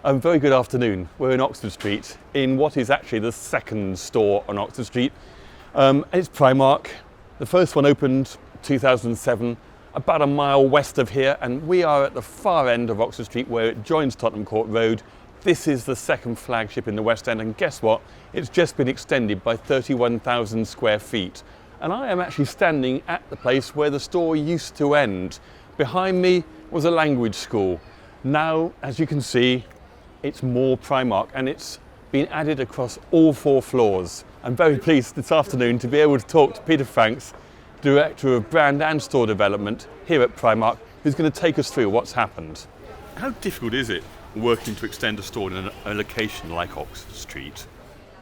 Very good afternoon. We're in Oxford Street in what is actually the second store on Oxford Street. It's Primark. The first one opened 2007, about a mile west of here, and we are at the far end of Oxford Street where it joins Tottenham Court Road. This is the second flagship in the West End, and guess what? It's just been extended by 31,000 square feet. And I am actually standing at the place where the store used to end. Behind me was a language school. Now, as you can see, it's more Primark, and it's been added across all 4 floors. I'm very pleased this afternoon to be able to talk to Peter Franks, Director of Brand and Store Development here at Primark, who's going to take us through what's happened. How difficult is it working to extend a store in a location like Oxford Street?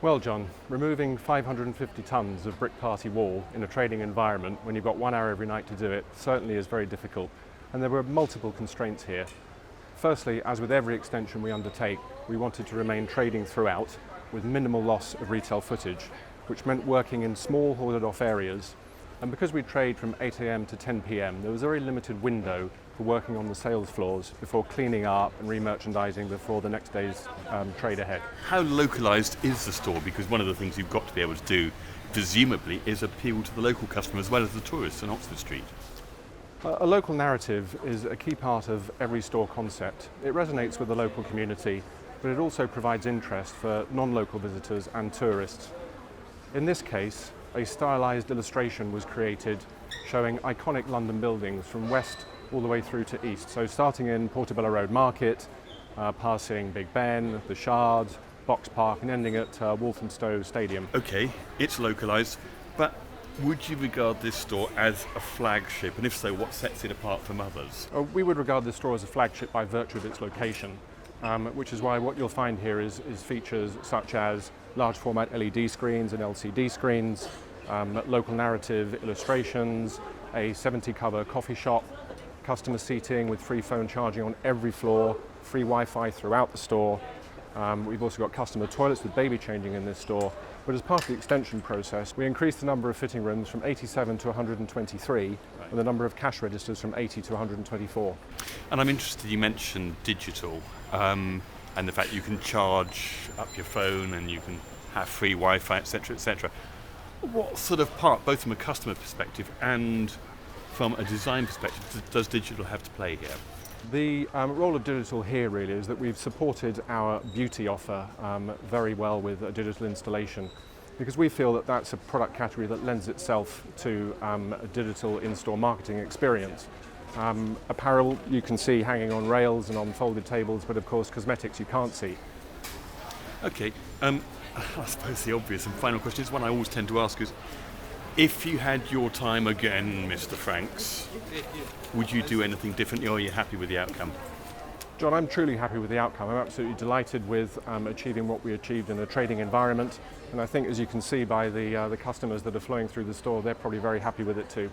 Well, John, removing 550 tonnes of brick party wall in a trading environment when you've got 1 hour every night to do it certainly is very difficult, and there were multiple constraints here. Firstly, as with every extension we undertake, we wanted to remain trading throughout with minimal loss of retail footage, which meant working in small hoarded off areas. And because we trade from 8 AM to 10 PM, there was a very limited window for working on the sales floors before cleaning up and re-merchandising before the next day's trade ahead. How localised is the store? Because one of the things you've got to be able to do, presumably, is appeal to the local customer as well as the tourists on Oxford Street. A local narrative is a key part of every store concept. It resonates with the local community, but it also provides interest for non-local visitors and tourists. In this case, a stylised illustration was created showing iconic London buildings from west all the way through to east. So starting in Portobello Road Market, passing Big Ben, the Shard, Box Park, and ending at Walthamstow Stadium. Okay, it's localised, but would you regard this store as a flagship? And if so, what sets it apart from others? We would regard this store as a flagship by virtue of its location, which is why what you'll find here is features such as large format LED screens and LCD screens, local narrative illustrations, a 70 cover coffee shop, customer seating with free phone charging on every floor, free Wi-Fi throughout the store. We've also got customer toilets with baby changing in this store. But as part of the extension process, we increased the number of fitting rooms from 87 to 123, and the number of cash registers from 80 to 124. And I'm interested, you mentioned digital, and the fact you can charge up your phone and you can have free Wi-Fi, etc., etc. What sort of part, both from a customer perspective and from a design perspective, does digital have to play here? The role of digital here really is that we've supported our beauty offer very well with a digital installation, because we feel that that's a product category that lends itself to a digital in-store marketing experience. Apparel you can see hanging on rails and on folded tables, but of course cosmetics you can't see. Okay, I suppose the obvious and final question is one I always tend to ask is, if you had your time again, Mr. Franks, would you do anything differently, or are you happy with the outcome? John, I'm truly happy with the outcome. I'm absolutely delighted with achieving what we achieved in a trading environment, and I think, as you can see by the customers that are flowing through the store, they're probably very happy with it too.